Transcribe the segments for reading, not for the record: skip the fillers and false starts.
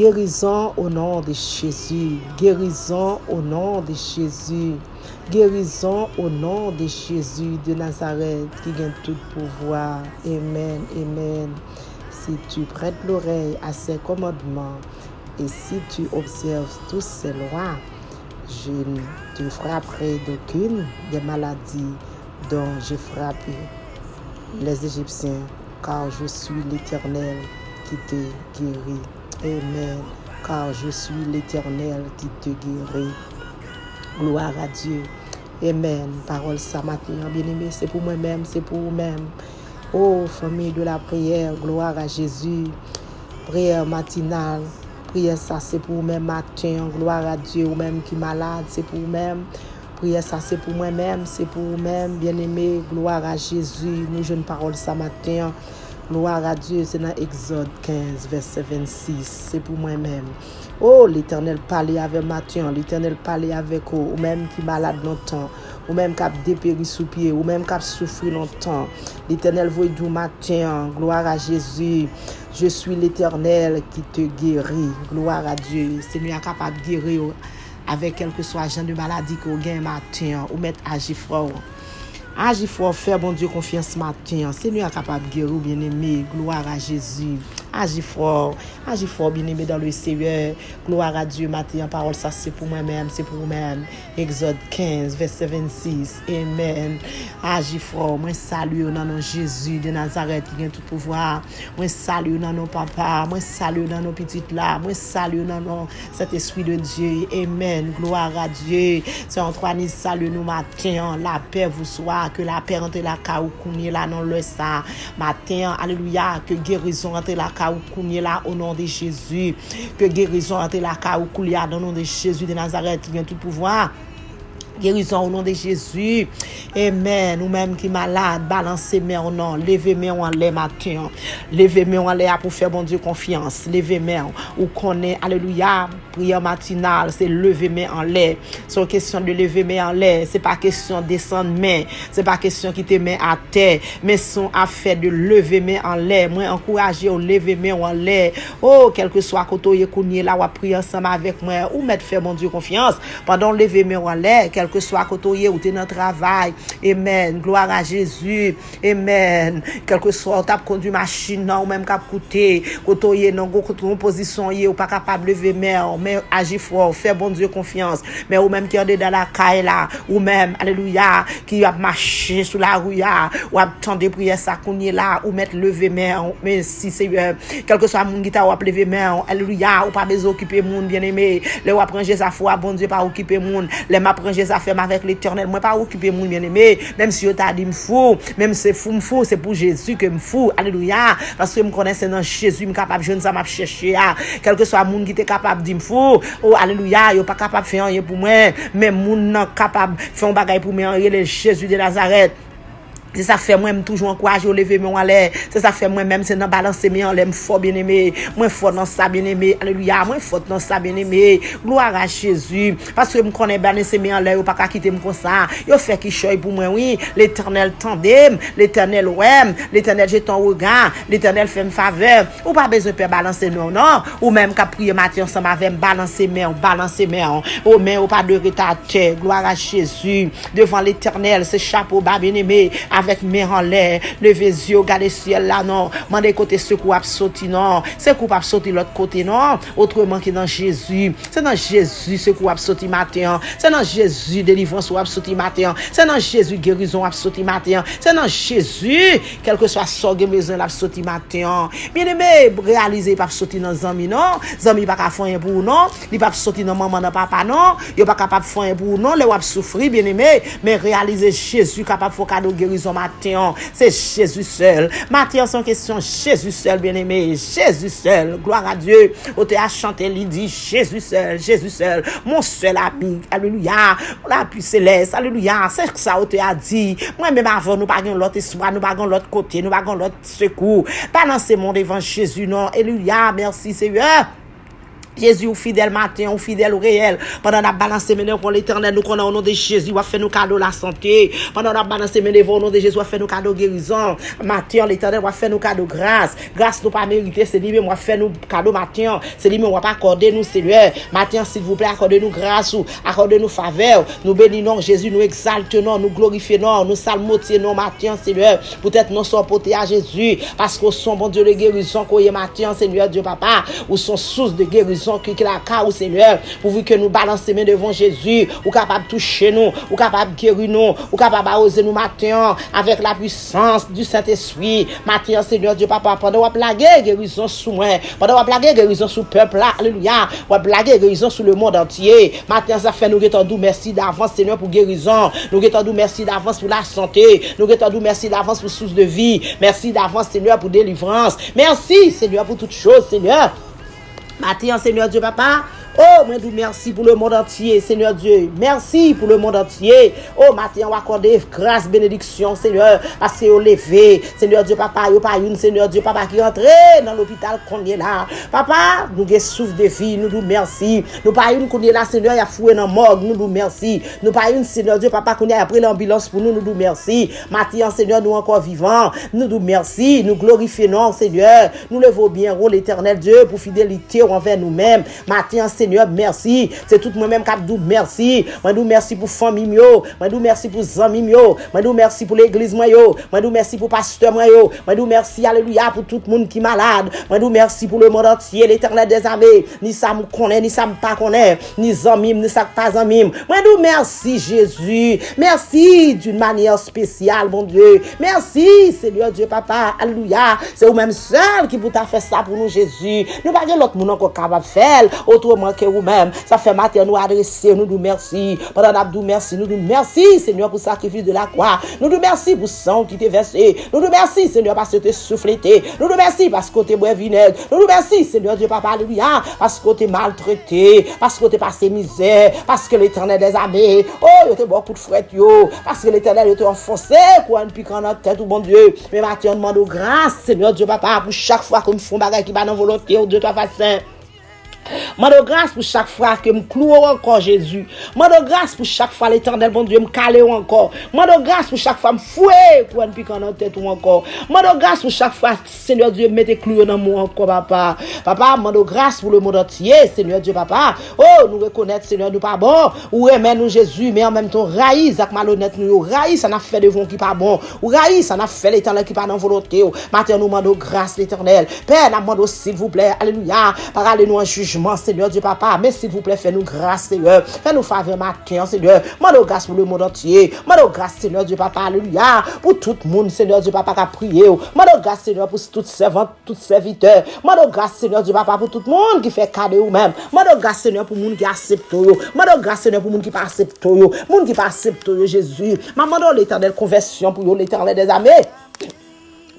Guérison au nom de Jésus. Guérison au nom de Jésus. Guérison au nom de Jésus de Nazareth qui gagne tout pouvoir. Amen, amen. Si tu prêtes l'oreille à ses commandements et si tu observes tous ses lois, je ne te frapperai d'aucune des maladies dont j'ai frappé les Égyptiens, car je suis l'Éternel qui te guérit. Amen. Car je suis l'Éternel qui te guérit. Gloire à Dieu. Amen. Parole ça matin, bien-aimé, c'est pour moi-même, c'est pour vous-même. Oh, famille de la prière, gloire à Jésus. Prière matinale. Prière ça, c'est pour vous-même matin. Gloire à Dieu. Vous-même qui est malade, c'est pour vous-même. Prière ça, c'est pour moi-même, c'est pour vous-même. Bien-aimé, gloire à Jésus. Nous jeunes paroles ça matin. Gloire à Dieu, c'est dans Exode 15, verset 26. C'est pour moi-même. Oh, l'Éternel parlait avec matin, l'Éternel parlait avec vous, ou même qui est malade longtemps, ou même qui a dépéri sous pied, ou même qui a souffert longtemps. L'Éternel vous dit matin, gloire à Jésus. Je suis l'Éternel qui te guérit. Gloire à Dieu. Seigneur est capable de guérir avec quel que soit genre de maladie qu'on gagne matin, ou mettre agir fort. Agis fort, faire bon Dieu confiance matin. Seigneur est capable de guérir, bien-aimé. Gloire à Jésus. Agis fort, bien-aimé dans le Seigneur. Gloire à Dieu matin. Parole, ça c'est pour moi-même, c'est pour moi-même. Exode 15, verset 26. Amen. Agis fort. Moi salue dans nom Jésus de Nazareth qui a tout pouvoir. Moi salue dans nos papas. Moi salue dans nos petites là. Moi salue dans nos cet esprit de Dieu. Amen. Gloire à Dieu. C'est Antoine, salue nous matin. La paix vous soit. Que la paix entre la caou kounye là non le ça matin, alléluia, que guérison entre la caou kounye là au nom de Jésus, que guérison entre la caou kounye là au nom de Jésus de Nazareth qui vient tout pouvoir. Guérison au nom de Jésus. Amen. Ou même qui malade, balancez mes en nom, levez mes en l'air matin. Levez mes en l'air pour faire bon Dieu confiance. Levez mes ou connaît, alléluia, prière matinale, c'est lever mes en l'air. C'est question de lever mes en l'air, c'est pas question de descendre main, c'est pas question qui te met à terre, mais son affaire de lever mes en l'air. Moi encourager au lever mes en l'air. Oh, quel que soit côté kounye là ou prier ensemble avec moi ou mettre faire bon Dieu confiance pendant lever mes en l'air. Quel que soit côté ou t'es dans travail. Amen. Gloire à Jésus. Amen. Quel que soit t'as conduit machine ou même cap coûter côté non position ou pas capable lever mais agir fort, faire bon Dieu confiance. Mais ou même qui est dans la caille là ou même alléluia qui a marché sur la rue là ou attendre prière ça kounye là ou mettre lever mais si c'est quel que soit moun qui t'a lever mais alléluia ou pas besoin occuper moun bien-aimé. Les ou apprendre sa foi bon Dieu pas occuper moun. Les m'apprendre affaire avec l'Éternel, moi pas occuper mon bien-aimé, même si yo t'a dit m'fou, même c'est fou, c'est pour Jésus que m'fou. Alléluia, parce que me connais dans Jésus, me capable jeune ça m'a chercher quel que soit monde qui était capable dire m'fou. Oh alléluia, yo pas capable faire rien pour moi, mais moun nan capable faire un bagage pour moi, le Jésus de Nazareth. C'est ça fait moi toujours encourager au lever mon en l'air. C'est ça fait moi même c'est dans balancer mes en l'air fort bien-aimé. Moi fort dans ça bien-aimé. Alléluia, moi fort dans ça bien-aimé. Gloire à Jésus. Parce que me connais balancer mes en l'air ou pas qu'à quitter me comme ça. Yo fait qui choy pour moi oui. L'Éternel tendem, l'Éternel ouem, l'Éternel j'ai ton regard, l'Éternel fait me faveur. Ou pas besoin de balancer non. Ou même qu'à prier matin ensemble avec me balancer mes oh mais ou pas de retard. Gloire à Jésus. Devant l'Éternel, c'est chapeau bas bien-aimé. Avec mes en l'air, levez les yeux, regardez le ciel là, non. Mandez côté secours à sauter, non. Secours à sauter l'autre côté, non. Autrement que dans Jésus. C'est dans Jésus secours à sauter matin. C'est dans Jésus délivrance à sauter matin. C'est dans Jésus guérison à sauter matin. C'est dans Jésus, quel que soit sorgue maison à sauter matin. Bien aimé, réaliser pas sauter dans zami, non. Zami pas faire pour non. Il pas sauter dans maman, dans papa, non. Il pas capable faire pour non. Les wap souffrir, bien aimé. Mais réaliser Jésus capable faire cadeau guérison matin, c'est Jésus seul. Matin, sans question, Jésus seul, bien-aimé, Jésus seul. Gloire à Dieu. On te a chanté, il dit Jésus seul, mon seul ami. Alléluia. La puissance céleste. Alléluia. C'est ça, on te a dit. Moi-même avant, nous pas l'autre espoir, nous pas l'autre côté, nous pas l'autre secours. Pas dans ce monde devant Jésus, non. Alléluia. Merci, Seigneur. Jésus, ou fidèle matin, ou fidèle ou réel. Pendant la balance mené pour l'éternel, nous connaissons au nom de Jésus, ou fait nous cadeau la santé. Pendant la balance mené au nom de Jésus, ou fait nous cadeau guérison. Matin, l'éternel, ou fait nous cadeau grâce. Grâce nous pas mérité, c'est lui-même, ou fait nous cadeau matin. C'est lui-même, ou pas accorder nous, Seigneur. Matin, s'il vous plaît, accordez-nous grâce, ou accordez-nous faveur. Nous bénissons Jésus, nous exaltons, nous glorifions, nous salmotions matin, Seigneur. Peut-être nous sommes portés à Jésus, parce qu'on sont bon Dieu de guérison, qu'on y est matin, Seigneur Dieu Papa, ou sont source de guérison. Que la car au Seigneur, pourvu que nous balancer main devant Jésus, ou capable toucher nous, ou capable guérir nous, ou capable oser nous matin avec la puissance du Saint-Esprit. Matin, Seigneur Dieu Papa, pendant qu'on blaguer guérison sous moi, pendant qu'on blaguer guérison sous peuple là, alléluia, on blaguer guérison sous le monde entier. Matin, ça fait nous retendons merci d'avance Seigneur pour guérison, nous retendons merci d'avance pour la santé, nous retendons merci d'avance pour source de vie, merci d'avance Seigneur pour délivrance, merci Seigneur pour toutes choses Seigneur. Matin, Seigneur Dieu Papa, oh, moi, merci pour le monde entier, Seigneur Dieu. Merci pour le monde entier. Oh, matin, on va accorder grâce, bénédiction, Seigneur, parce que vous levé, Seigneur Dieu Papa, vous pas une, Seigneur Dieu Papa, qui rentre dans l'hôpital qu'on est là. Papa, nous avons souffle de vie, nous merci. Nous pas une qu'on est là, Seigneur, il a foué dans la morgue, nous merci. Nous pas une, Seigneur Dieu Papa, qu'on est après l'ambulance pour nous merci. Matin, Seigneur, nous encore vivants, nous merci. Nous glorifions, Seigneur. Nous levons bien, rôle l'éternel Dieu, pour fidélité envers nous-mêmes. Matin, Seigneur, merci. C'est tout moi-même qui vous merci. Moi, nous merci pour famille mio. Moi, nous merci pour amis mio. Moi, nous merci pour l'église moi yo. Moi, nous merci pour pasteur moi yo. Moi, nous merci alléluia pour tout le monde qui est malade. Moi, nous merci pour le monde entier, l'éternel des armées. Ni ça me connaît, ni ça me pas connaît, ni amis, ni ça pas amis. Moi, nous merci Jésus. Merci d'une manière spéciale, mon Dieu. Merci Seigneur Dieu Papa. Alléluia. C'est vous-même seul qui vous a fait ça pour nous Jésus. Nous pas l'autre monde encore capable de faire autrement que vous-même. Ça fait matin nous adresser, nous merci. Pendant nous merci, nous merci Seigneur pour le sacrifice de la croix. Nous merci pour le sang qui t'est versé. Nous merci Seigneur parce que tu es soufflété. Nous merci parce que tu es bois vinaigre. Nous merci Seigneur Dieu Papa alléluia parce que tu es maltraité, parce que tu es passé misère, parce que l'éternel des armées, oh, tu es beaucoup de fret yo, parce que l'éternel t'a enfoncé pour un piquant dans tête au bon Dieu. Mais matin on demande grâce Seigneur Dieu Papa pour chaque fois que nous faisons bagage qui va dans volonté au Dieu toi saint. Moi de grâce pour chaque fois que me cloue encore Jésus. Moi de grâce pour chaque fois l'éternel bon Dieu me caler encore. Moi de grâce pour chaque fois me fouet pour un piquant dans tête ou encore. Moi de grâce pour chaque fois Seigneur Dieu mette clou dans moi encore papa. Papa, moi de grâce pour le monde entier Seigneur Dieu papa. Oh, nous reconnaître Seigneur nous pas bon. Ou aimer nous Jésus mais en même temps raïs avec malhonnête nous raïs ça n'a fait devant qui pas bon. Ou raïs ça n'a fait l'éternel qui pas dans volonté. Matin nous demandons grâce l'éternel. Père, nous demandons s'il vous plaît. Alléluia. Parlez-nous en jugement Seigneur Dieu Papa, mais s'il vous plaît, fais-nous grâce, Seigneur. Fais-nous faveur matin, Seigneur. Mande grâce pour le monde entier. Mande grâce, Seigneur Dieu Papa, alléluia. Pour tout le monde, Seigneur Dieu Papa, qui a prié. Mande grâce, Seigneur, pour toutes servantes, tous serviteurs. Mande grâce, Seigneur Dieu Papa, pour tout le monde qui fait cadeau ou même. Mande grâce, Seigneur, pour le monde qui accepte. Mande grâce, Seigneur, pour le monde qui pas accepte. Le monde qui pas accepte, Jésus. Mande l'éternelle conversion pour l'éternel des armées.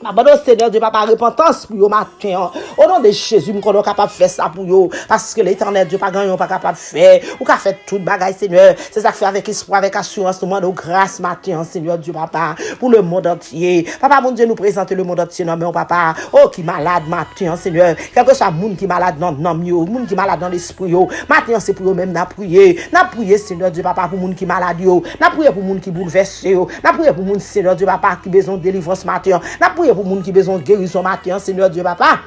Abandon Seigneur Dieu Papa repentance pour yo matin. Au nom de Jésus, nous sommes capables de faire ça pour yo parce que l'éternel Dieu pas gagnant pas capable de faire. Ou qu'a fait toute bagaille Seigneur. C'est ça que fait avec espoir, avec assurance, nous demandons grâce matin Seigneur Dieu Papa pour le monde entier. Papa mon Dieu nous présente le monde entier non mais papa. Oh qui malade matin Seigneur. Quelque soit monde qui malade dans yo, monde qui malade dans l'esprit yo. Matin c'est pour eux même n'a prier. N'a prier Seigneur Dieu Papa pour monde qui malade yo. N'a prier pour monde qui bouleversé yo. N'a prier pour monde Seigneur Dieu Papa qui besoin de délivrance matin. N'a prier pour monde qui besoin de guérison matin, Seigneur Dieu Papa.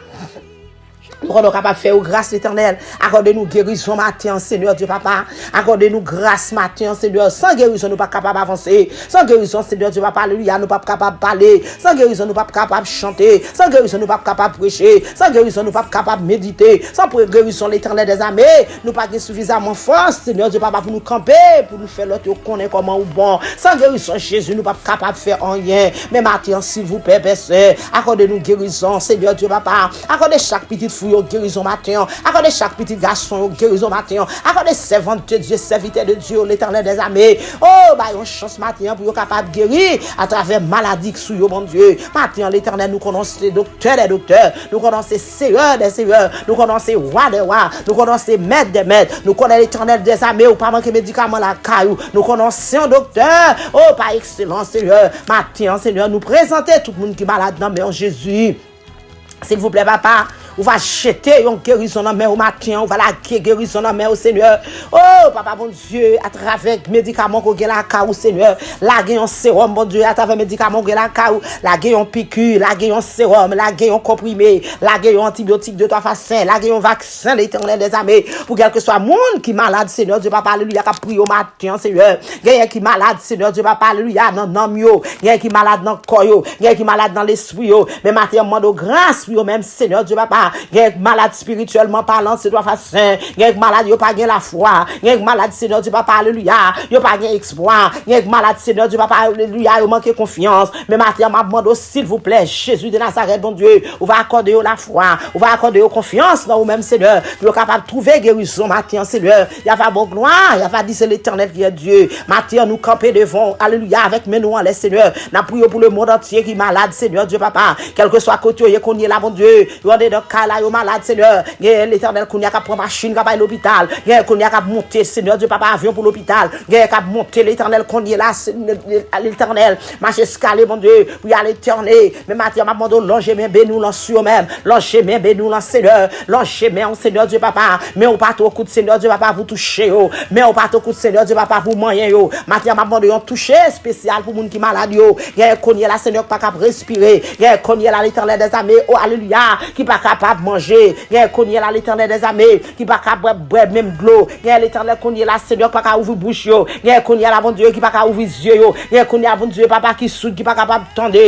Nous sommes capables de faire grâce l'éternel. Accordez-nous guérison matin, Seigneur Dieu Papa. Accordez-nous grâce matin, Seigneur. Sans guérison, nous ne sommes pas capables d'avancer. Sans guérison, Seigneur Dieu Papa, alléluia, nous ne sommes pas capables de parler. Sans guérison, nous ne sommes pas capables de chanter. Sans guérison, nous ne sommes pas capables de prêcher. Sans guérison, nous ne sommes pas capables de méditer. Sans guérison, l'éternel des armées, nous n'avons pas suffisamment force, Seigneur Dieu Papa, pour nous camper, pour nous faire l'autre connaître comment ou bon. Sans guérison, Jésus, nous ne sommes pas capables de faire rien. Mais matin, s'il vous plaît, personne, accordez-nous guérison, Seigneur Dieu Papa. Accordez chaque petite fouille guérison matin. Accordez chaque petit garçon guérison matin. Accordez servante de Dieu, serviteur de Dieu, l'éternel des armées. Oh, bah, une chance matin pour être capable de guérir à travers maladie sous yo, mon Dieu. Matin, l'éternel, nous connaissons les docteurs des docteurs. Nous connaissons les seigneurs des seigneurs. Nous connaissons les rois des rois. Nous connaissons les maîtres des maîtres. Nous connaissons l'éternel des armées. Ou pas manquer médicaments la caillou. Nous connaissons un docteur. Oh, par excellence, Seigneur. Matin, Seigneur, nous présenter tout le monde qui est malade dans le nom de Jésus. S'il vous plaît, papa. on va jeter une guérison dans main au matin, on va la guérison dans main au Seigneur. Oh, papa, bon Dieu, à travers médicaments qu'on a la caou, Seigneur, la gué un sérum, bon Dieu, à travers médicaments qu'on a la caou, la gué un piqûre, la gué un sérum, la gué un comprimé, la gué un antibiotique de 3 façons, la gué un vaccin, l'Éternel des armées, pour quel que soit monde qui malade, Seigneur Dieu, papa, alléluia, qui a prié au matin, Seigneur, quelqu'un qui malade, Seigneur Dieu, papa, alléluia, non, mio, quelqu'un qui malade dans le corps, quelqu'un qui malade dans l'esprit, mais matin, de grâce, pour même, Seigneur Dieu, papa, quelqu'un malade spirituellement parlant, c'est 3 façons, quelqu'un malade, il pas la foi, quelqu'un malade, Seigneur Dieu, papa, alléluia, il pas espoir, quelqu'un malade, Seigneur Dieu, papa, alléluia, il manque confiance, mais matin, m'a demandé, s'il vous plaît, Jésus de Nazareth, bon Dieu, on va accorder la foi, on va accorder confiance dans vous-même, Seigneur, pour capable de trouver guérison, matin, Seigneur, il y a pas bon gloire, il y a pas dit c'est l'Éternel qui est Dieu, matin, nous camper devant, alléluia, avec mes nous en les Seigneur, n'a prié pour le monde entier qui est malade, Seigneur Dieu, papa, quel que soit côté, qu'on y est là, bon Dieu, il y a des cas là, il malade, Seigneur, l'Éternel, qu'on y a qu'à prendre machine, qu'à aller à l'hôpital, qu'on y a qu'à monter, Seigneur Dieu, papa, avion pour l'hôpital, qu'à monter, l'Éternel, qu'on y est là, l'Éternel, marcher escalier, mon Dieu, pour y aller éternel, mais matin, m'a demandé, longer mes bénous, sur même, longer mes bénous, Seigneur, longer mes, Seigneur Dieu, papa, mais on part au coup de Seigneur Dieu, papa, pour toucher, mais on part au coup de Seigneur Dieu, papa, pour moyen, matin, m'a demandé, un toucher spécial pour moun qui malade, qu'on y est là, Seigneur, pas capable de respirer, qu'on y est là, l'Éternel des armées, oh, alléluia, qui pas capable de manger, qu'on y est là, l'Éternel des armées, qui pas capable de boire même de l'eau, l'Éternel, qu'on y est là, Seigneur, pas capable d'ouvrir bouche, qu'on y est là, bon Dieu, qui pas capable d'ouvrir yeux, qu'on y est là, bon Dieu, papa, qui soude, qui pas capable de tendre,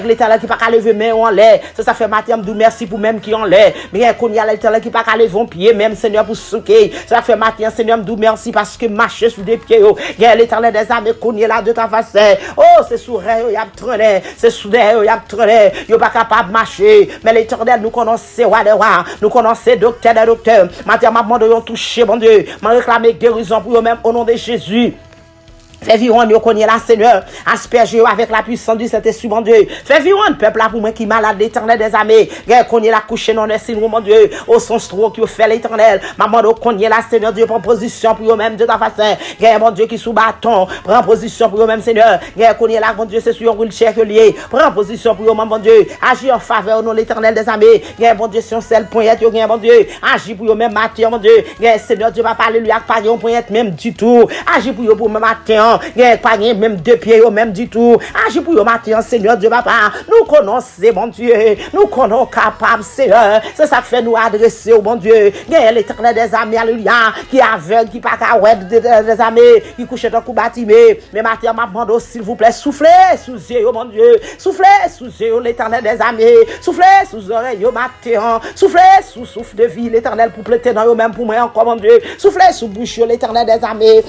l'Éternel, qui pas capable de lever main en l'air, ça fait matin, d'où merci pour même qui en l'air, mais qu'on y a l'Éternel qui pas capable de lever un pied, même, Seigneur, pour souquer, ça fait matin, Seigneur, d'où merci parce que marcher sur des pieds, l'Éternel des armées, qu'on y est là, de ta face, oh, c'est sous rien, y a traîné, c'est sous derrière, y a traîné, y pas capable de marcher, mais l'Éternel, nous connaissons roi des rois, nous connaissons docteur des docteurs, matin, m'a demandé de toucher, bon Dieu, m'a réclamé guérison pour eux-mêmes au nom de Jésus. Fais vivre nous connaît la Seigneur, asperger avec la puissance du Saint-Esprit, mon Dieu. Fais vivre peuple là pour moi qui malade l'Éternel des armées. Connaît la couche non est sinon, mon Dieu, au sens trop qui fait l'Éternel. Maman connaît la Seigneur Dieu prend position pour eux même de ta façon. Mon Dieu qui sous bâton, prend position pour eux même Seigneur. Connaît la mon Dieu c'est sur un wheelchair que lié. Prend position pour eux même mon Dieu. Agis en faveur non l'Éternel des armées. Mon Dieu c'est un seul point mon Dieu. Agis pour eux même matin mon Dieu. Seigneur Dieu va parler lui avec pas un point même du tout. Agis pour eux pour même matin. Pas même 2 pieds même du tout. Agis pour le matin, Seigneur Dieu, papa. Nous connaissons, mon Dieu. Nous connaissons capable, Seigneur. C'est ça qui fait nous adresser au bon Dieu. L'Éternel des armées, alléluia. Qui aveugle, qui pas qu'à ouais des armées, qui couche dans le coup bâtiment. Mais matin, m'a demandé, s'il vous plaît, soufflez sous yeux, mon Dieu. Soufflez sous yeux, l'Éternel des armées. Soufflez sous oreilles, matin. Soufflez sous souffle de vie, l'Éternel, pour pleuter dans eux-mêmes, pour moi encore, mon Dieu. Soufflez sous bouche, l'Éternel des armées.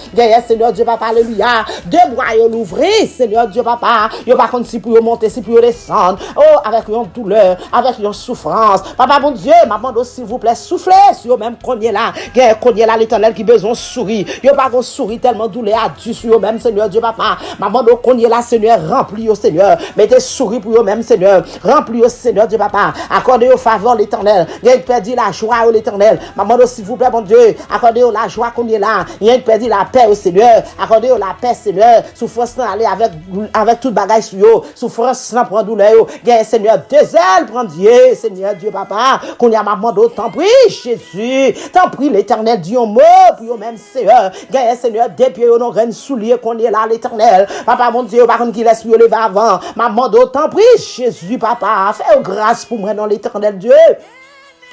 Seigneur Dieu, papa, alléluia. De bras l'ouvrir, Seigneur Dieu, papa. Yo pas contre si pour monter, si pour descendre. Oh, avec une douleur, avec une souffrance. Papa, mon Dieu, maman, s'il vous plaît, soufflez sur eux même qu'on y est là. Qu'on y est là, l'Éternel qui besoin de sourire. Yo pas qu'on sourit tellement douleur à Dieu sur eux même, Seigneur Dieu, papa. Maman, qu'on y est là, Seigneur, remplis au Seigneur. Mettez sourire pour eux même, Seigneur. Remplis au Seigneur Dieu, papa. Accordez au faveur l'Éternel. Rien que perdu la joie au l'Éternel. Maman, s'il vous plaît, mon Dieu. Accordez au la joie qu'on y est là. Rien que perdu la paix au Seigneur. Accordez au la paix, Seigneur. Souffrance aller avec tout bagage sur yo, souffrance sans prendre douleur yo. Seigneur deux ailes prendre Dieu, Seigneur Dieu papa, qu'on y a maman tant prie Jésus, tant prie l'Éternel Dieu mot pour yo même Seigneur. Seigneur des pieds non reine soulier qu'on est là l'Éternel. Papa mon Dieu, par contre qui laisse yo lever avant. Maman tant prie Jésus papa, fais grâce pour moi dans l'Éternel Dieu.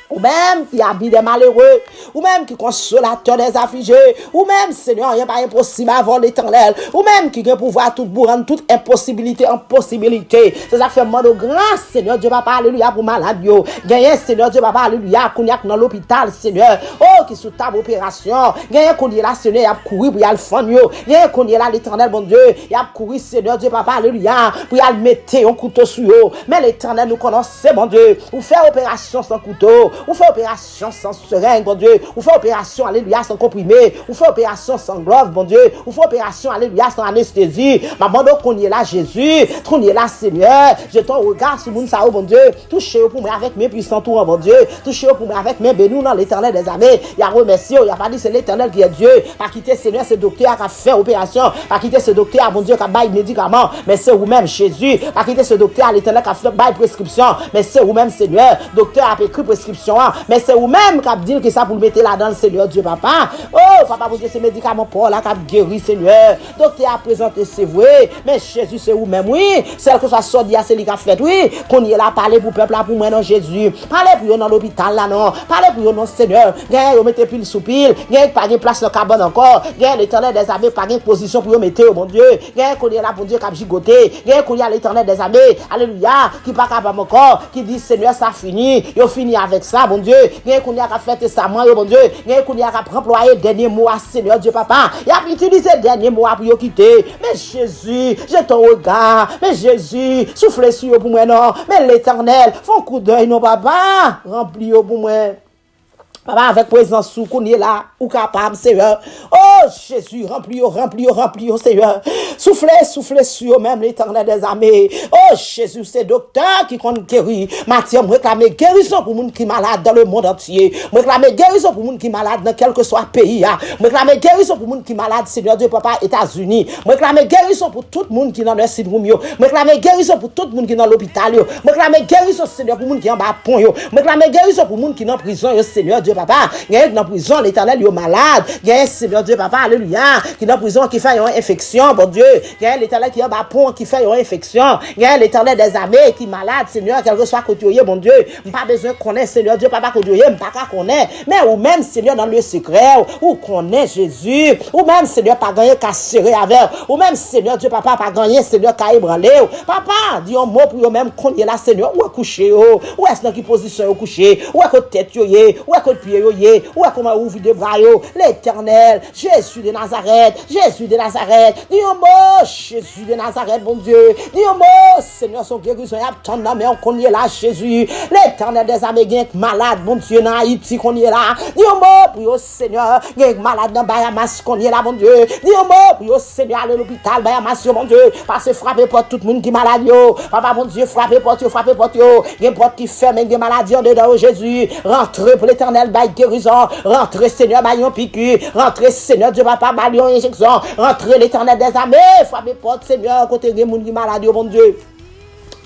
Ou même qui habite des malheureux, ou même qui consolateur des affligés, ou même, Seigneur, il n'y a pas impossible avant l'Éternel, ou même qui a pouvoir tout pour rendre toute impossibilité en possibilité. C'est ça fait de grâce, Seigneur Dieu, papa, alléluia, pour malade, yo. Gagnez, Seigneur Dieu, papa, alléluia, qu'on y a dans l'hôpital, Seigneur. Oh, qui sous table opération. Gagnez, qu'on y est là, Seigneur, il a couru pour y aller fond, yo. Gagnez, qu'on y est là, l'Éternel, bon Dieu, il a couru, Seigneur Dieu, papa, alléluia, pour y aller mettre un couteau sur yo. Mais l'Éternel nous connaît, bon Dieu, ou faire opération sans couteau. Ou fait opération sans seringue, bon Dieu. Ou fait opération, alléluia, sans comprimé. Ou fait opération sans glove, bon Dieu. Ou fait opération, alléluia, sans anesthésie. Maman, donc, on y est là, Jésus. On y est là, Seigneur. Je t'en regarde sur mon sao, bon Dieu. Touchez-vous pour moi avec mes puissants tours, bon Dieu. Touchez-vous pour moi avec mes bénis dans l'Éternel des armées. Il y a remercié, il y a pas dit c'est l'Éternel qui est Dieu. Pas quitter, Seigneur, ce docteur qui a fait opération. Pas quitter ce docteur, bon Dieu, qui a bail médicaments. Mais c'est vous-même, Jésus. Pas quitter ce docteur, l'Éternel qui a fait bail prescription. Mais c'est vous-même, Seigneur. Docteur a écrit prescription. prescription, mais c'est vous-même qui a dit que ça pour le mettre là dans le Seigneur Dieu, papa. Oh, papa, pour Dieu, ces médicaments pour là, qui a guéri, Seigneur. Docteur a présenté, c'est vrai, mais Jésus, c'est vous-même, oui. Celle que soit sortie, c'est lui qui a fait, oui. Qu'on y est là, parler pour le peuple, là, pour moi, non, Jésus. Parlez pour eux dans l'hôpital, là, non. Parlez pour eux, non, Seigneur. Gagne, vous mettez pile sous pile. Gagne, pas de place dans le cabane encore. Gagne, l'éternel des armées, pas de position pour vous mettre, oh mon Dieu. Gagne, qu'on y est là, pour Dieu, qui a gigoté. Gagne, qu'on y a l'éternel des armées. Alléluia. Qui pas capable encore. Qui dit, Seigneur, ça fini. Yo fini avec ça, mon Dieu. Gagne, qu'on y a fait testament, mon Dieu. Gagne, qu'on y a employé dernier mot à Seigneur Dieu, papa. Il a utilisé dernier mot pour vous quitter. Mais Jésus, j'ai ton regard. Mais Jésus, soufflez sur vous pour moi, non. Mais l'éternel, font coup d'œil, non, papa. Remplis pour moi. Papa, avec présence sous qu'on est là, ou capable, Seigneur. Oh, Jésus, remplis, Seigneur. Soufflez sur même l'éternel des armées. Oh, Jésus, c'est docteur qui compte guérir. Mathieu, me réclamer guérison pour les gens qui sont malades dans le monde entier. Me réclamer guérison pour les gens qui sont malades dans quel que soit le pays. Me réclamer guérison pour les gens qui sont malades, Seigneur Dieu, papa, États-Unis. Me réclamer guérison pour tout le monde qui est dans le syndrome. Me réclamer guérison pour tout le monde qui est dans l'hôpital. Me réclamer guérison, Seigneur, pour les gens qui sont en bas pont. Me réclamer guérison pour les gens qui sont en prison, Seigneur Dieu, papa. Il y a dans prison, l'éternel, il est malade. Il y a Seigneur Dieu, papa, alléluia, qui est dans prison, qui fait une infection, bon Dieu. Il y a l'éternel qui est en bas pont, qui fait une infection. Il y a l'éternel des armées qui est malade, Seigneur, quel que soit côté, bon Dieu. Pas besoin de connaître, Seigneur Dieu, papa, côté, pas connaître. Mais ou même, Seigneur, dans le secret, ou connaît Jésus, ou même, Seigneur, pas gagner qu'à serrer avec, ou même, Seigneur Dieu, papa, pas gagner, Seigneur, qu'à ébranler. Papa, dis un mot pour eux même, qu'on est là, Seigneur, où est couché, où est-ce dans quelle position au couché, où est côté tête, où est côté pied, où est comment ouvrir des bras, l'éternel, Jésus de Nazareth, Jésus de Nazareth, dis un mot, Jésus de Nazareth, bon Dieu, dis un mot, Seigneur, son guérison, il y a tant de mais on connaît là, Jésus, l'éternel des Américains, malade, bon Dieu, dans Haïti, qu'on est là, dis un mot pour Seigneur, malade dans Bahamas, qu'on est là, bon Dieu, dis un mot pour Seigneur, aller à l'hôpital, Bahamas, bon Dieu, parce que frapper pour tout le monde qui est malade, papa, bon Dieu, frapper pour tout, il y a une porte qui ferme, il y a des maladies en dedans, Jésus, rentrez pour l'éternel, guérison, rentrez Seigneur, baillon piqûre, rentrez Seigneur, Dieu papa, baillon injection, rentrez l'éternel des armées, frappez porte Seigneur, côté des gens qui malades, bon Dieu.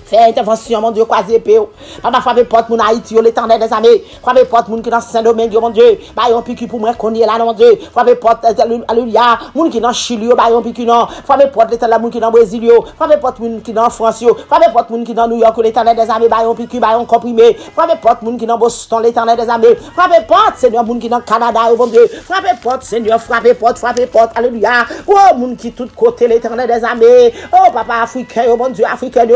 Fais intervention, mon Dieu, croisez épée. Papa, frappez porte mon Haïti, l'éternel des armées. Frappez porte mon qui dans Saint-Domingue, mon Dieu. Baillon piqûre pour moi, qu'on y est là, mon Dieu. Frappez porte, alléluia. Mon qui dans Chili, baillon piqûre, non. Frappez porte l'éternel, mon qui dans Brésil, frappez porte mon qui dans France, frappez porte mon qui dans New York, l'éternel des armées, baillon piqûre, baillon comprimé. Frappez porte mon qui dans Boston, l'éternel des armées. Frappez porte, Seigneur, mon qui dans Canada, mon Dieu. Frappez porte, Seigneur, frappez porte, alléluia. Oh, mon qui tout côté, l'éternel des armées. Oh, papa africain, mon Dieu,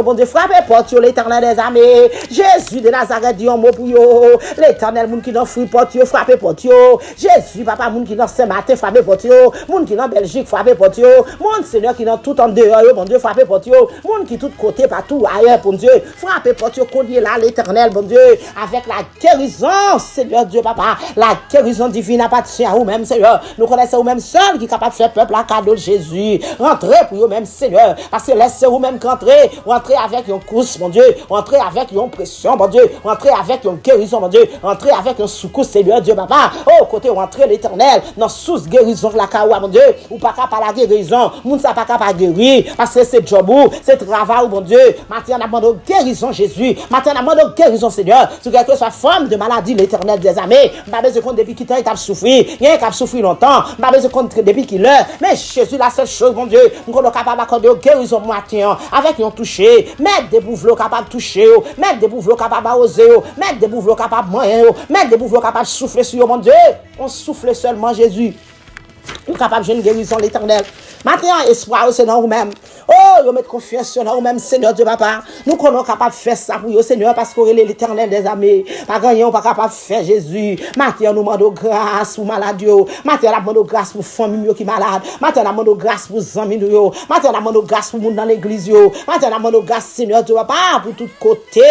bon Dieu, frappez porte l'éternel des armées. Jésus de Nazareth dit un mot pour yo. L'éternel moun qui dans fruit porte yo, frappez porte yo. Jésus papa moun qui dans Saint-Martin, frappez porte yo. Moun qui dans Belgique, frappez porte yo. Moun Seigneur qui dans tout en dehors yo, bon Dieu, frappez porte yo. Moun qui tout côté partout ailleurs, bon Dieu, frappez porte yo, qu'on y est là l'éternel, bon Dieu, avec la guérison, Seigneur Dieu papa, la guérison divine appartient à vous même, Seigneur. Nous connaissons vous même seul qui est capable de faire peuple à cadeau de Jésus. Rentrez pour vous même, Seigneur, parce que laissez vous même rentrer avec une course, mon Dieu, rentrer avec une pression, mon Dieu, rentrer avec une guérison, mon Dieu, rentrer avec un secours, Seigneur Dieu, papa. Oh, côté rentrer l'éternel, dans sous guérison de la kawa, mon Dieu, ou pas capable la guérison, moun sa pas capable guérir, parce que c'est job ou, c'est travail, mon Dieu. Maintenant, on a demandé guérison, Jésus. Maintenant, on a demandé guérison, Seigneur. Sur quelque soit forme de maladie, l'éternel des armées. Pas besoin de compte depuis qu'il t'a souffert. Il y a un qui a souffert longtemps. Pas besoin de compte depuis qu'il l'heure. Mais Jésus, la seule chose, mon Dieu, nous sommes capables d'accorder guérison matin, avec un toucher, mettre des bouvelots capables de toucher, mettre des bouvelots capables d'oser, mettre des bouvelots capables de moyen, mettre des bouvelots capables de souffler sur mon Dieu. On souffle seulement Jésus. Nous sommes capables de guérison l'éternel. Maintenant, espoir, c'est dans vous-même. Oh, vous mettez confiance dans vous-même, Seigneur Dieu, papa. Nous sommes capables de faire ça pour vous, Seigneur, parce qu'on est l'éternel des armées. Pas gagner, pas capable de faire Jésus. Maintenant, nous demandons grâce pour malades. Maintenant, nous demandons grâce pour famille qui est malade. Maintenant, nous demandons grâce pour les amis. Maintenant, nous demandons grâce pour les gens dans l'église. Maintenant, nous demandons grâce, Seigneur Dieu, papa, pour tout côté.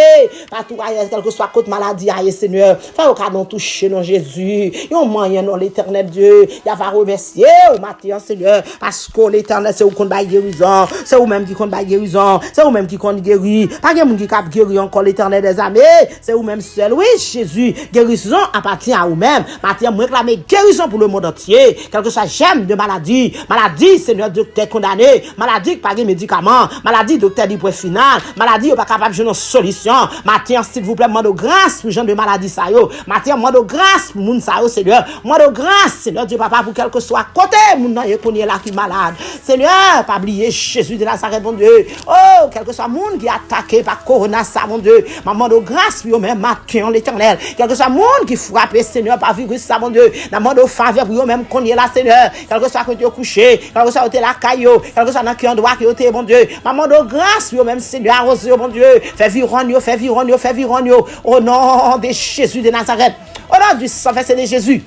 Partout ailleurs, quel que soit côté maladie, Seigneur. Fais-nous qu'à nous toucher dans Jésus. Il y a un moyen dans l'éternel Dieu. Il y a à remercier au matin, Seigneur, parce que que l'Éternel, c'est où qu'on va guérison. C'est où même qui compte ba guérison. C'est où même qui compte guérir. Pas de monde qui cap guérir encore l'Éternel des armées. C'est où même seul. Oui, Jésus. Guérison appartient à vous-même. Maintenant, moi réclamer guérison pour le monde entier. Quelque chose j'aime de maladie. Maladie, Seigneur, docteur condamné. Maladie, pas de médicaments. Maladie, docteur dit point final. Maladie, pas capable de une solution. Maintenant, s'il vous plaît, moi de grâce pour gens de maladie ça yo. Maintenant, moi de grâce pour moun ça yo, Seigneur. Moi de grâce, Seigneur Dieu papa, pour quel que soit côté moun nan qu'on est là qui malade. Seigneur, pas oublier Jésus de Nazareth, mon Dieu. Oh, quel que soit moun qui est attaqué par corona ça, mon Dieu. Maman de grâce pour eux même matin l'Éternel. Quel que soit moun qui frappé, Seigneur, par virus ça, mon Dieu. Maman de faveur pour eux même qu'on est là, Seigneur. Quel que soit côté couché, quel que soit côté la caillou, quel que soit dans qui endroit qui était, mon Dieu. Maman de grâce pour eux même, Seigneur, arrose mon Dieu. Fais viron yo, fais viron yo, fais viron yo. Au nom de Jésus de Nazareth. Au nom du sang versé de Jésus.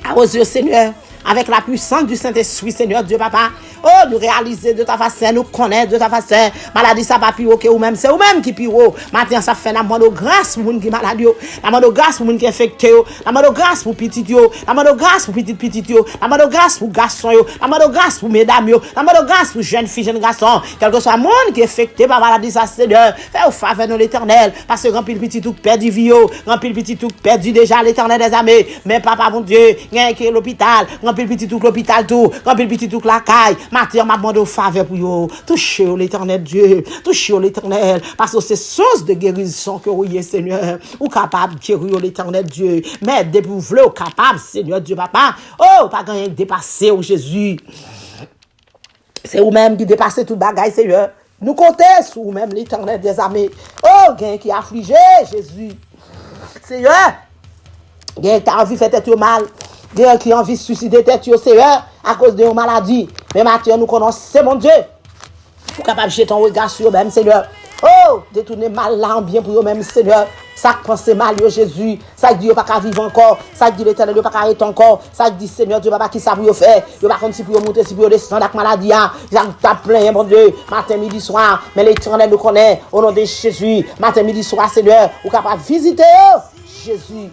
Arrose Seigneur. Avec la puissance du Saint-Esprit, Seigneur Dieu, papa. Oh, nous réaliser de ta façon, nous connaître de ta façon. Maladie, ça va pire que vous-même. C'est vous-même qui pire. Maintenant, ça fait la main de grâce pour les gens qui sont malades. La main de grâce pour les gens qui sont infectés. La main de grâce pour les petits. La main de grâce pour les petits. La main de grâce pour les garçons. La main de grâce pour les mesdames. La main de grâce pour les jeunes filles, jeunes garçons. Quel que soit le monde qui est infecté par la maladie, ça, Seigneur. Fais au faveur de l'Éternel. Parce que remplir le petit tout perdu vie. Remplir le petit tout perdu déjà l'Éternel des armées. Mais papa, mon Dieu, il y a l'hôpital. Remplir le petit tout l'hôpital tout. Remplir le petit tout la caille. Matin, m'a demandé au faveur pour vous. Touchez l'Éternel Dieu. Touchez l'Éternel. Parce que c'est source de guérison que vous êtes, Seigneur. Ou capable de guérir l'Éternel Dieu. Mais depuis vous voulez, capable, Seigneur Dieu, papa. Oh, pas gagner dépasser au Jésus. C'est vous-même qui dépassez tout bagaille, Seigneur. Nous comptons sur vous-même, l'Éternel des armées. Oh, gain qui a affligé, Jésus. Seigneur. Gain qui a envie de faire tête mal. Gain qui a envie de suicider tête, Seigneur. À cause de une maladie. Mais maintenant, nous connaissons, mon Dieu. Pour capable de jeter ton regard sur eux-mêmes, Seigneur. Oh, détourner mal là en bien pour eux-mêmes, Seigneur. Ça qui pense mal, Jésus. Ça qui dit, pas qu'à vivre encore. Ça qui dit, l'Éternel, pas qu'à arrêter encore. Ça qui dit, Seigneur, Dieu, papa, qui ça pour faire. Dieu, pas contre si pour monter, si pour descendre avec maladie. Ça t'a plein, mon Dieu. Matin, midi, soir. Mais l'Éternel nous connaît. Au nom de Jésus. Matin, midi, soir, Seigneur. Ou capable de visiter, Jésus.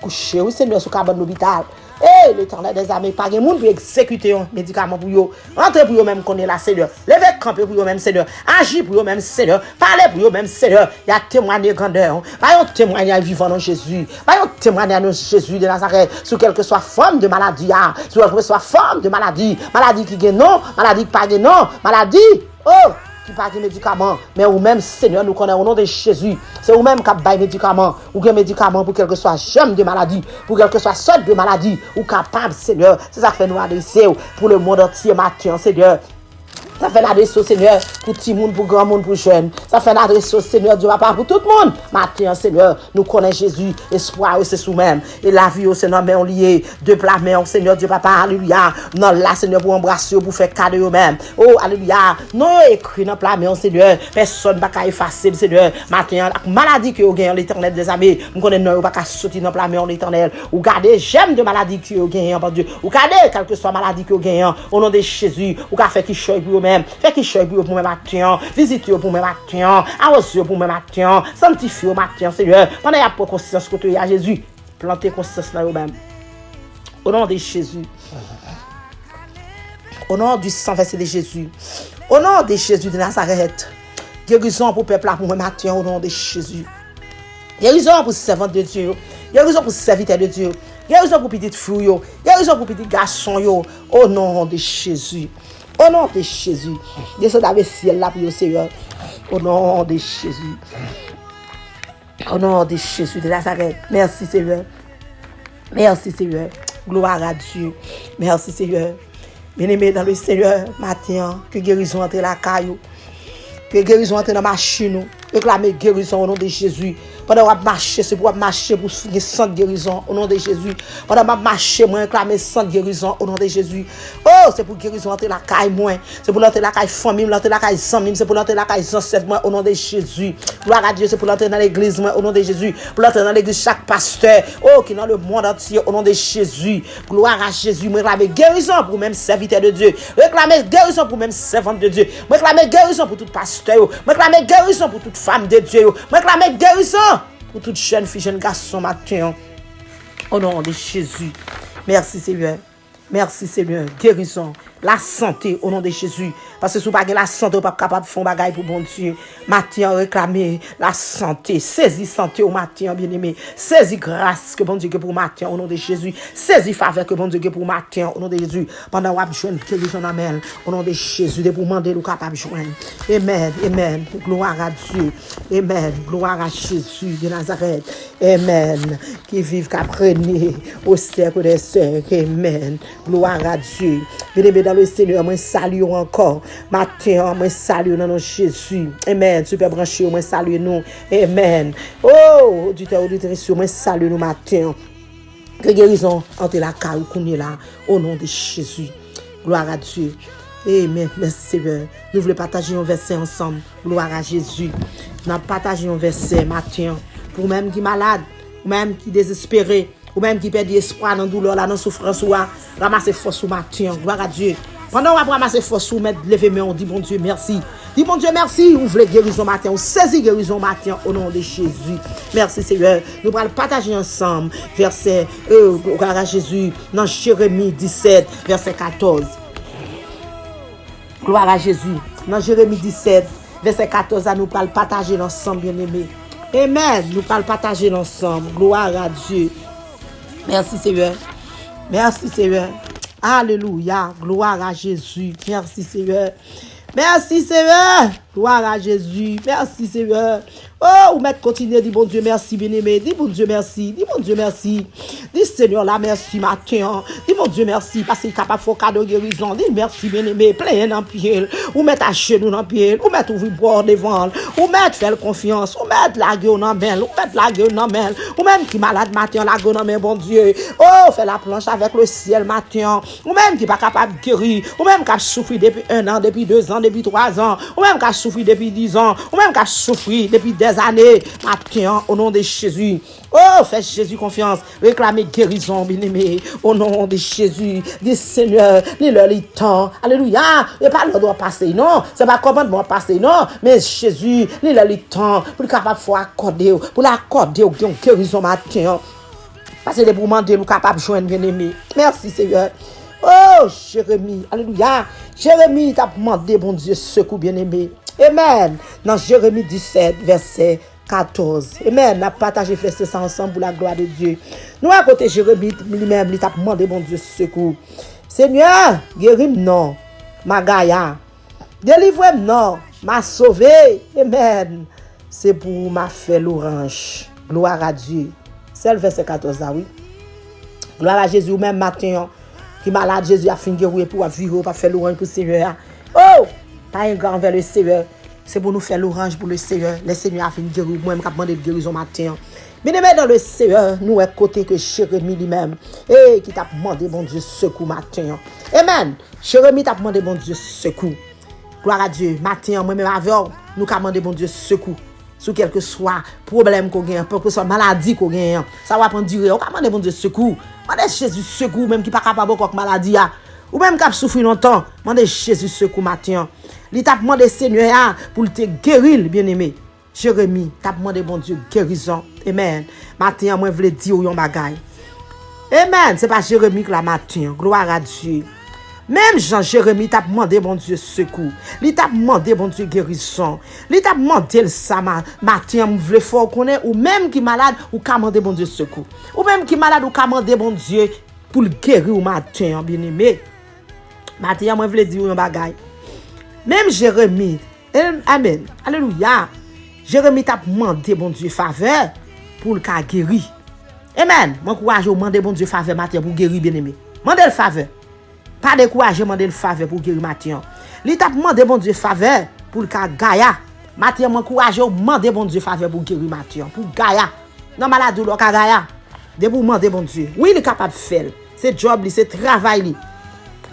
Coucher, oui, Seigneur, sous cabane de l'hôpital. Eh, l'Éternel des armées, pas de monde pour exécuter un médicament pour eux. Entrez pour eux même qu'on est là, Seigneur. Levez camper pour eux même, Seigneur. Agis pour eux même, Seigneur. Parlez pour eux même, Seigneur. Il y a témoigné grandeur. Voyons témoigner vivant dans Jésus. Voyons témoigner dans Jésus de Nazareth. Sur quelque soit forme de maladie, sur quelque soit forme de maladie. Maladie qui gagne non, maladie qui pas gagne non, maladie. Oh! Qui pas de médicaments, mais ou même Seigneur nous connaît au nom de Jésus. C'est ou même qui bail médicaments ou des médicaments pour quelque soit germe de maladie, pour quelque soit sorte de maladie ou capable Seigneur. C'est ça que fait nous adresser pour le monde entier matin Seigneur. Ça fait l'adresse au Seigneur pour petit monde, pour grand monde, pour jeune. Ça fait l'adresse au Seigneur Dieu papa pour tout le monde. Matin, Seigneur, nous connaissons Jésus. Espoir, c'est sous-même. Et la vie, c'est nos mains liées. Deux plats mains, Seigneur Dieu papa, alléluia. Non, là, Seigneur, pour embrasser, pour faire cadeau eux-mêmes. Oh, alléluia. Non, écrit dans plat mains, Seigneur. Personne ne va effacer, Seigneur. Matin, la maladie que vous gagnez, l'Éternel des armées. Nous connaissons, nous ne pas sortir dans plat mains, l'Éternel. Ou gardez, j'aime de maladie que vous gagnez, mon Dieu. Ou gardez, quelle que soit maladie que vous gagnez, au nom de Jésus. Ou gardez, fait qu'il choisit pour eux-mêmes. Fait qu'il choisit pour moi matin. Visitez pour moi matin. Arrosez pour moi matin. Sanctifiez au matin, Seigneur. Pendant qu'il y a conscience côté à Jésus. Plantez conscience dans eux-mêmes. Au nom de Jésus. Au nom du sang versé de Jésus. Au nom de Jésus de Nazareth. Guérison pour le peuple pour moi matin. Au nom de Jésus. Guérison pour servante de Dieu. Guérison pour serviteur de Dieu. Guérison pour petite fille. Guérison pour petit garçon. Au nom de Jésus. Au nom de Jésus. Descends dans le ciel là pour le Seigneur. Au nom de Jésus. Au nom de Jésus de Nazareth. Merci Seigneur. Merci Seigneur. Gloire à Dieu. Merci Seigneur. Bien-aimé dans le Seigneur, matin, que guérison entre la caillou. Que guérison entre dans la machine. Réclamez guérison au nom de Jésus. Pendant que vous marchez, c'est pour marcher pour une sainte guérison au nom de Jésus. Pendant que vous marchez, moi, réclamer sainte guérison au nom de Jésus. Oh, c'est pour guérison entre la caille, moi. C'est pour l'entrer la caille famille, l'entrer la caille sans mime. C'est pour l'entrer la caille sans cette, moi, au nom de Jésus. Gloire à Dieu, c'est pour l'entrer dans l'église, moi, au nom de Jésus. Pour l'entrer dans l'église, chaque pasteur. Oh, qui est dans le monde entier, au nom de Jésus. Gloire à Jésus. Moi, réclamer guérison pour même serviteur de Dieu. Réclamer guérison pour même servante de Dieu. Moi, réclamer guérison pour tout pasteur. Moi, réclamer guérison pour toute femme de Dieu. Moi, réclamer guérison pour toute jeune fille, jeune garçon matin. Au nom de Jésus. Merci Seigneur. Merci Seigneur, guérison, la santé au nom de Jésus. Parce que si vous n'avez pas la santé, vous n'êtes pas capable de faire un bagage pour bon Dieu. Matin, réclamer la santé. Saisis santé au matin, bien-aimé. Saisis grâce que bon Dieu que pour matin au nom de Jésus. Saisis faveur que bon Dieu que pour matin au nom de Jésus. Pendant que vous avez besoin de guérison amène au nom de Jésus. De pour demander le capable de joindre. Amen, amen. Gloire à Dieu. Amen. Gloire à Jésus de Nazareth. Amen. Qui vive qu'apprenez au cercle des sœurs. Amen. Gloire à Dieu. Bien-aimé dans le Seigneur, moi salue encore. Matin, moi salue dans nom Jésus. Amen. Super branché, moi salue nous. Amen. Oh, auditeur, auditrice, moi salue nous matin. Que guérison entre la caille qu'on est là au nom de Jésus. Gloire à Dieu. Amen. Merci Seigneur. Nous voulons partager un verset ensemble. Gloire à Jésus. Nous avons partagé un verset matin. Pour même qui est malade, ou même qui est désespéré, ou même qui perd espoir dans la douleur, dans la souffrance, ou ramasser force au matin. Gloire à Dieu. Pendant qu'on va ramasser force, ou mettre lever main, on dit bon Dieu merci. Dis bon Dieu merci, ou voulez guérison matin, ou saisis guérison matin au nom de Jésus. Merci Seigneur. Nous allons partager ensemble verset, gloire à Jésus, dans Jérémie 17, verset 14. Gloire à Jésus. Dans Jérémie 17, verset 14, nous parlons partager ensemble, bien-aimés. Amen. Nous parlons partager ensemble. Gloire à Dieu. Merci Seigneur. Merci Seigneur. Alléluia. Gloire à Jésus. Merci Seigneur. Merci Seigneur. Gloire à Jésus. Merci Seigneur. Oh, ou mettre continuer, dis bon Dieu merci, bien-aimé. Dis bon Dieu merci. Dis bon Dieu merci. Dis Seigneur là merci matin. Dis bon Dieu merci parce qu'il est capable de faire cadeau guérison. Dis merci, bien-aimé. Plein dans pied. Ou mettre à genoux dans pied. Ou mettre ouvrir bord devant. Ou mettre faire confiance. Ou mettre la gueule dans main. Ou mettre la gueule dans main. Ou même qui malade matin, la gueule dans main, bon Dieu. Oh, fait la planche avec le ciel matin. Ou même qui pas capable de guérir. Ou même qui a souffert depuis 1 an, depuis 2 ans, depuis 3 ans. Ou même qui a souffert depuis 10 ans. Ou même qui a souffert depuis des années. Matin, au nom de Jésus. Oh, fais Jésus confiance. Réclamez guérison, bien-aimé. Au nom de Jésus. Dis Seigneur, les temps. Alléluia. Et pas le droit passer, non. C'est pas commandement passer, non. Mais Jésus, les temps. Pour le capable de accorder. Pour l'accorder au guérison matin. Parce que les pour demander, nous capable de joindre, bien-aimé. Merci, Seigneur. Oh, Jérémie. Alléluia. Jérémie, t'as demandé, bon Dieu, secours, bien-aimé. Amen. Dans Jérémie 17, verset 14. Amen. On a partagé verset ça ensemble pour la gloire de Dieu. Nous, à côté Jérémie lui-même, il t'a demandé, bon Dieu, secours. Seigneur, guéris-moi, non, ma Gaïa. Délivre-moi, non, m'a sauvé. Amen. C'est pour ma fait l'orange. Gloire à Dieu. C'est le verset 14 là, oui. Gloire à Jésus, même matin, qui malade, Jésus a fini de guérir pour vivre, pour faire l'orange pour le Seigneur. Oh! Pas un grand vers le Seigneur. C'est pour nous faire l'orange pour le Seigneur. Le Seigneur a fini de guérir. Moi-même, qui a demandé de guérison matin. Mais dans le Seigneur, nous est côté que Jérémie lui-même, et qui t'a demandé, bon Dieu, secours matin. Amen. Jérémie t'a demandé, bon Dieu, secours. Gloire à Dieu. Matin, moi-même, avec nous avons demandé, bon Dieu, secours. Sur quel que soit problème qu'on gagne, quel que soit maladie qu'on gagne, ça va prendre durée. On va demander, bon Dieu, secours. Demandez Jésus secours, même qui n'est pas capable de maladie. Ou même qui a souffert longtemps. Demandez Jésus secours matin. Il t'a demandé Seigneur pour te guérir, bien-aimé. Jérémie, t'a demandé, bon Dieu, guérison. Amen. Matin, moi, je voulais dire un bagay. Amen. C'est pas Jérémie que la matin. Gloire à Dieu. Même Jean-Jérémie t'a demandé, bon Dieu, secours. Il t'a demandé, bon Dieu, guérison. Il t'a demandé le sama. Matin, je voulais faire connaître, ou même qui malade, ou qu'a demandé, bon Dieu, secours. Ou même qui malade, ou qu'a demandé, bon Dieu, pour le guérir au matin, bien-aimé. Matin, moi, je voulais dire un bagay. Même Jérémie, amen, alléluia. Jérémie t'a demandé, bon Dieu, faveur pour le cas guéri. Amen. Moi, courage, demandé, bon Dieu, faveur matin pour guérir, bien-aimé. Mandez le faveur. Pas de courage, demandez le faveur pour guérir matin. Il t'a demandé, bon Dieu, faveur pour le cas Gaïa. Matin, moi, courage, demandez, bon Dieu, faveur pour guérir matin. Pour Gaïa. Non, maladie, le cas Gaïa. De vous demander, bon Dieu. Oui, il est capable de faire. C'est job, c'est travail.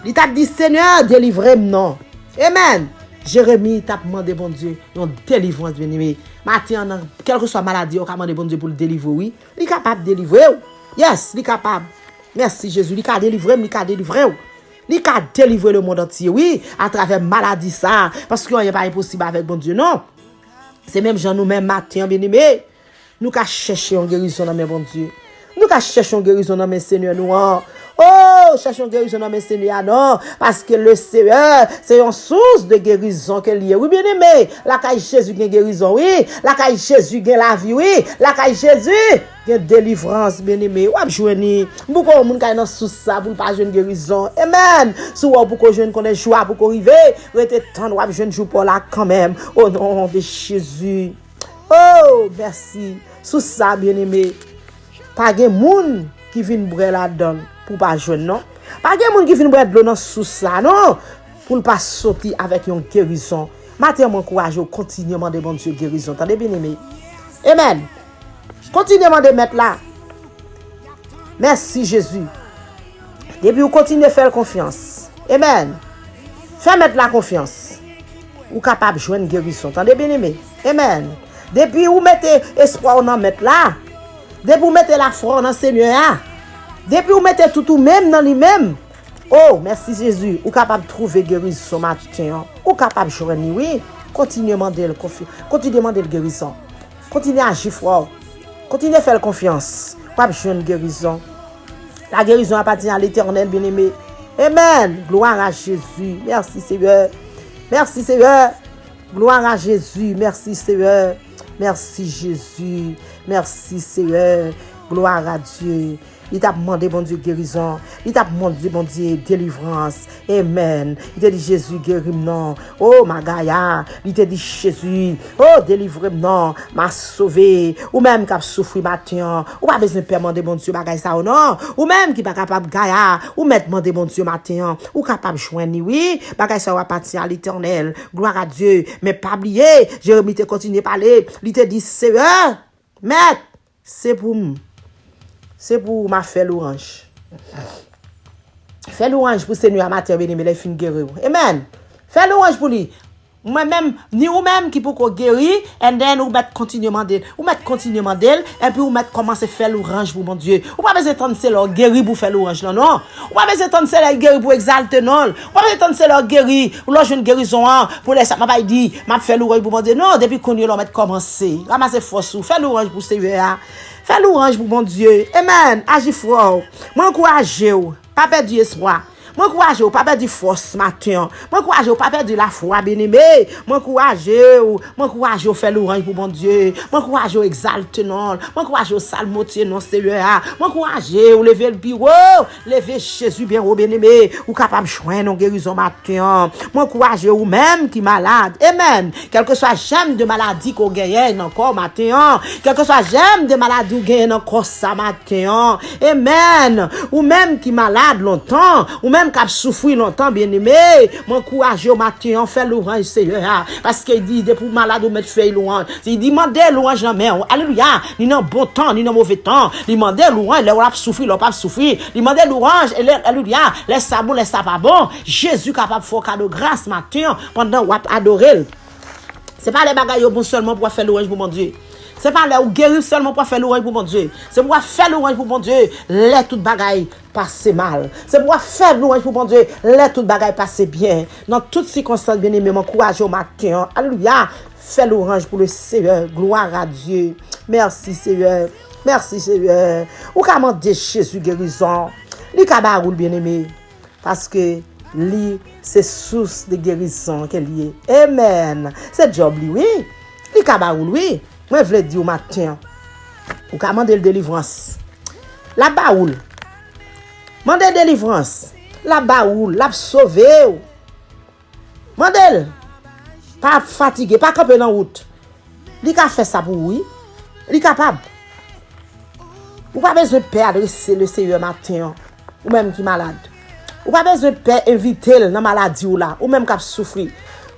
Il t'a dit, Seigneur, délivrez-moi, non. Amen. Jérémie t'a demandé, bon Dieu, une délivrance, bien-aimé. Matin, quelle que soit maladie, on a demandé, bon Dieu, pour le délivrer, oui. Il est capable de délivrer. Yes, il est capable. Merci, Jésus. Il est capable de délivrer, il est capable de délivrer. Il est capable de délivrer le monde entier, oui, à travers maladie, ça. Parce qu'il n'y a pas impossible avec bon Dieu, non. C'est même gens nous-mêmes, matin, bien-aimé. Nous qu'à chercher une guérison dans mes bon Dieu. Nous qu'à chercher une guérison dans mes Seigneur, nous. Oh, Oh, cherchons guérison dans mes Seigneur, non. Parce que le Seigneur, c'est une source de guérison qu'elle y est. Oui, bien aimé. La caille Jésus gagne guérison, oui. La caille Jésus gagne la vie, oui. La caille Jésus gagne délivrance, bien aimé. Ou ap jouni. Beaucoup de monde qui dans sous ça pour pas joindre guérison. Amen. Si ou pour qu'on joindre connaît joie pour qu'on arrive, rete temps ou ap joindre jour pour là quand même. Au nom de Jésus. Oh, merci. Sous ça, bien aimé. Pas de monde qui vient brûler la donne pour pas joindre, non. Pas de monde qui vient brûler de l'eau dans sous ça, non. Pour ne pas sortir avec une guérison. Matin, m'encourage au continuellement de bon Dieu guérison. T'entendez bien aimé? Amen. Continuellement de mettre là. Merci Jésus. Depuis vous continuez de faire confiance. Amen. Fais mettre la confiance. Ou capable de joindre guérison. T'entendez bien aimé? Amen. Depuis vous mettez espoir dans mettre là. Depuis vous mettez la foi dans le Seigneur. Depuis vous mettez tout même dans lui-même. Oh, merci Jésus. Ou capable de trouver guérison matin. Ou capable de joindre, oui. Continuez à demander guérison. Continuez à agir fort. Continuez à faire confiance. Pas besoin de guérison. La guérison appartient à l'Éternel, bien-aimé. Amen. Gloire à Jésus. Merci Seigneur. Merci Seigneur. Gloire à Jésus. Merci Seigneur. Merci Jésus. Merci Seigneur. Gloire à Dieu. Il t'a demandé, bon Dieu, guérison. Il t'a demandé, bon Dieu, délivrance. Amen. Il t'a dit, Jésus, guéris-moi. Oh, ma Gaïa. Il t'a dit, Jésus, oh, délivre-moi, m'a sauvé. Ou même qui a souffert matin. Ou pas besoin de demander, bon Dieu, bagaille ça ou non. Ou même qui pas capable de Gaïa. Ou mettre demander, bon Dieu, matin. Ou capable de joindre, oui. Bagaille ça ou appartient à l'Éternel. Gloire à Dieu. Mais pas oublier. Jérémie t'a continué à parler. Il t'a dit, Seigneur, maître, c'est pour moi. C'est pour ma fée l'orange. Fais l'orange pour Seigneur matin béni, mais les fins guérir. Amen. Fais l'orange pour lui. Moi-même, ni ou même qui pour guérir, et then ou mettre continuellement d'elle. Ou mettre continuellement d'elle, et puis ou mettre commencer faire l'orange pour mon Dieu. Ou pas besoin de c'est leur guérir pour faire l'orange, non, non. Ou pas besoin de c'est leur guérir pour exalter, non. Ou pas besoin de c'est leur guérir, ou leur jeune guérison, pour les ça, m'a pas dit, m'a fait l'orange pour mon Dieu. Non, depuis qu'on y a mettre commencer. Ramasser force ou, faire l'orange pour Seigneur. Fais l'orange pour mon Dieu. Amen. Agis fort. M'encouragez-vous. Pas perdre espoir. M'encouragez-vous. Pas perdre force matin. M'encouragez-vous. Pas perdre la foi, bien-aimé. M'encouragez-vous. M'encouragez-vous. Fais l'orange pour mon Dieu. M'encouragez-vous. Exalte non. M'encouragez-vous. Salmotier non, Seigneur. M'encouragez-vous. Levez le bureau. Levez Jésus bien haut, bien-aimé. Ou capable de joindre en guérison matin. M'encouragez-vous même qui malade. Amen. Quel que soit j'aime de maladie qu'on gagne encore matin. Quel que soit j'aime de maladie qu'on gagne encore ça matin. Amen. Ou même qui malade longtemps. Ou même qui a souffert longtemps, bien-aimé. M'encouragez au matin. Fait l'orange, Seigneur. Parce qu'il dit, pour malade, ou mettre fait l'orange. Il dit, demandez l'orange en main. Alléluia. Ni dans bon temps, ni dans mauvais temps. Demandez l'orange, il a souffert, il a pas souffert. Demandez l'orange, alléluia. Laisse ça bon, laisse ça pas bon. Jésus capable de faire cadeau grâce matin pendant qu'on adorer. C'est pas les bagailles bon seulement pour faire l'orange pour mon Dieu. C'est pas là où guérir seulement pour faire l'orange pour mon Dieu. C'est pour faire l'orange pour mon Dieu. Les toutes bagailles passent mal. C'est pour faire l'orange pour mon Dieu. Les toutes bagailles passent bien. Dans toutes circonstances, bien aimé, m'encourage au matin. Alléluia. Fais l'orange pour le Seigneur. Gloire à Dieu. Merci Seigneur. Merci Seigneur. Ou comment de Jésus guérison. Li kabaroul bien aimé. Parce que li c'est source de guérison qu'elle y est. Amen. C'est job li oui. Li kabaroul oui. Moi, je veux dire au matin, ou qu'à demander délivrance. La baoul. Mandez délivrance. La baoul, la sauver. Mandel. Pas fatigué, pas camper dans route. Li ka fait ça pour oui. Li capable. Ou pas besoin de perdre le Seigneur matin, ou même qui malade. Ou pas besoin de inviter dans maladie ou là, ou même qui souffrir.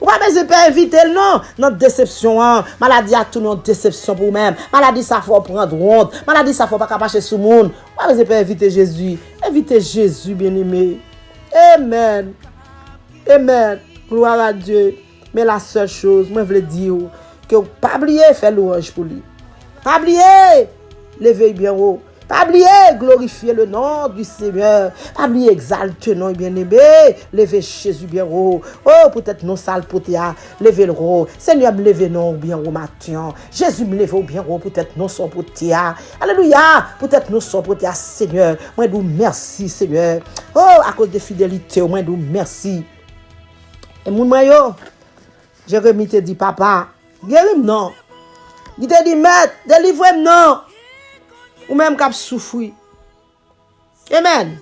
Ou pas besoin de inviter non, notre déception, maladie a tout notre déception pour même. Maladie ça faut prendre honte, maladie ça faut pas capacher sous monde. Ou pas besoin de inviter Jésus. Invitez Jésus bien-aimé. Amen. Amen. Gloire à Dieu. Mais la seule chose, moi je veux dire que pas oublier faire l'orange pour lui. Pas oublier lever bien haut. Pas oublier glorifier le nom du Seigneur. Pas oublier exalter non bien-aimé. Levez Jésus bien haut. Oh, peut-être non sale potéa. Levez le haut. Seigneur, me levez non bien haut matin. Jésus me levez bien haut. Peut-être non son potéa. Alléluia. Peut-être non son potéa, Seigneur. Moi, nous merci, Seigneur. Oh, à cause de fidélité, moi, nous merci. Et mon maillot, Jérémie te dit, papa, guéris-moi non. Il te dit, maître, délivre-moi non. Ou même cap souffrir. Amen.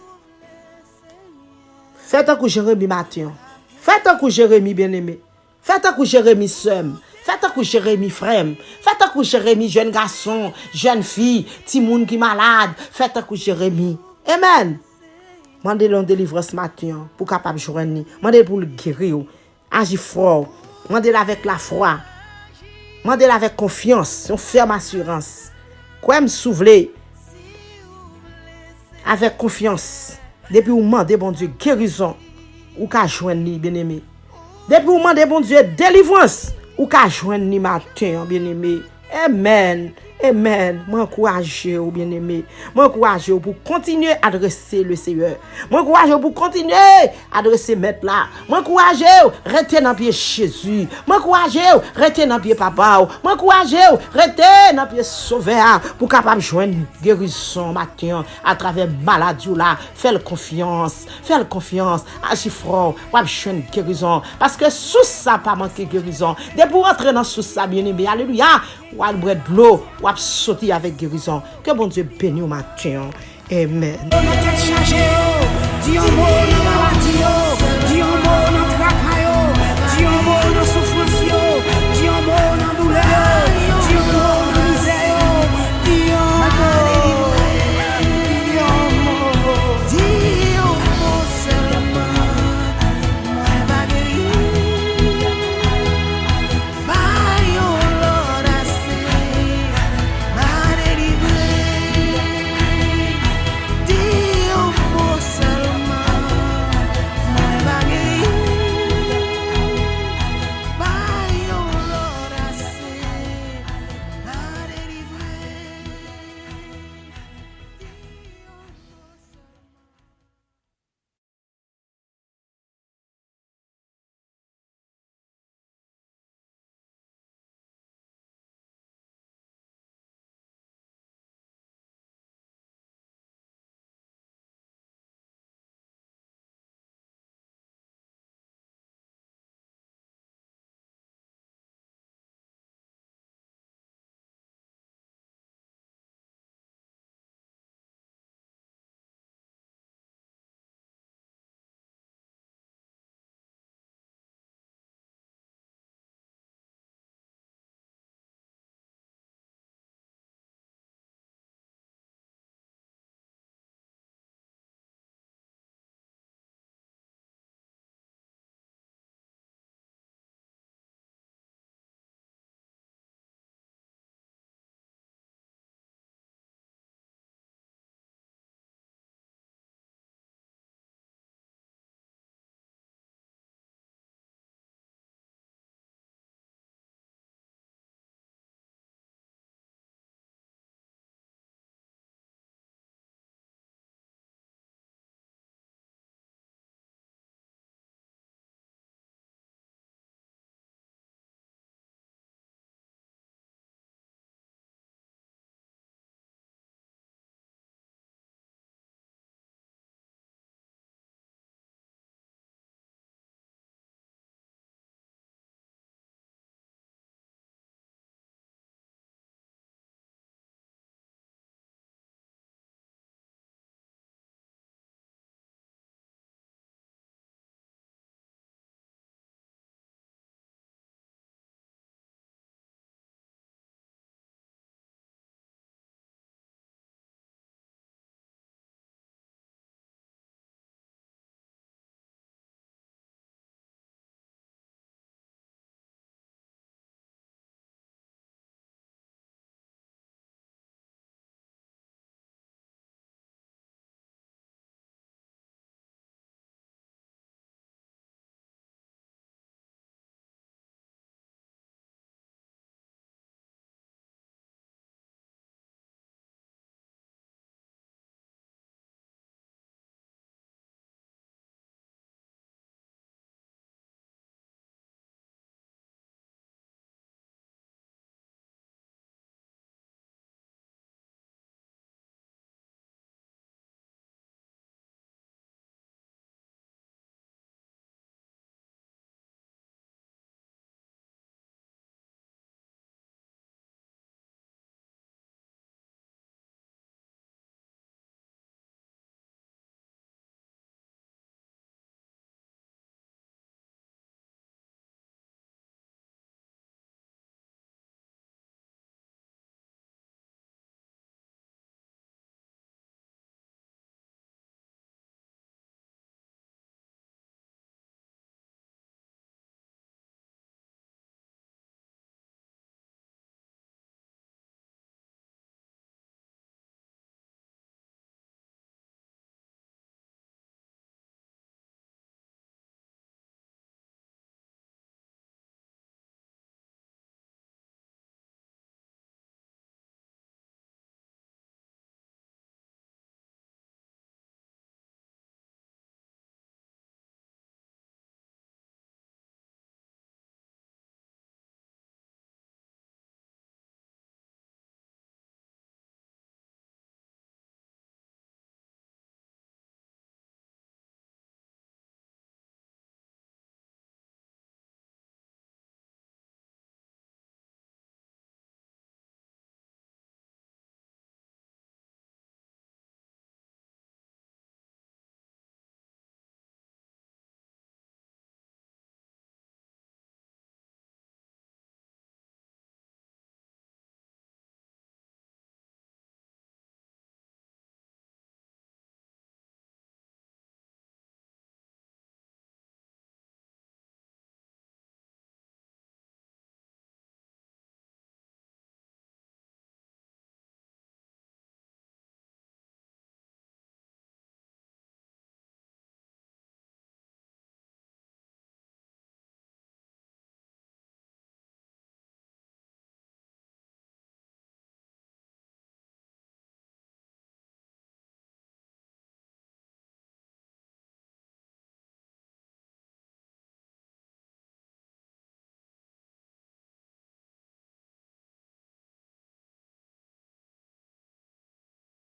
Faites un coup Jérémie matin. Faites un coup Jérémie bien-aimé. Faites un coup Jérémie somme. Faites un coup Jérémie frère. Faites un coup Jérémie jeune garçon, jeune fille, petit monde qui malade. Faites un coup Jérémie. Amen. Mandez-le en délivrance matin pour capable joindre. Mandez-le pour le guérir. Agis fort. Mandez-le avec la foi. Mandez-le avec confiance, une ferme assurance. Quoi me souffler avec confiance. Depuis où mandez bon Dieu guérison ou qu'a joindre bien-aimé. Depuis où mandez bon Dieu délivrance ou qu'a joindre matin bien-aimé. Amen. Amen. M'encourager au bien-aimé. M'encourager pour continuer à adresser le Seigneur. M'encourager pour continuer à adresser maître là. M'encourager rester dans pied Jésus. M'encourager rester dans pied papa. M'encourager rester dans pied sauveur pour capable joindre guérison matin à travers maladie là. Fais confiance. Fais confiance. Agis fort. Ou joindre guérison parce que sous ça pas manquer guérison. Dès pour entrer dans sous ça bien-aimé. Alléluia. Ou al boire de l'eau. Ou sauter avec guérison. Que bon Dieu bénisse au matin. Amen.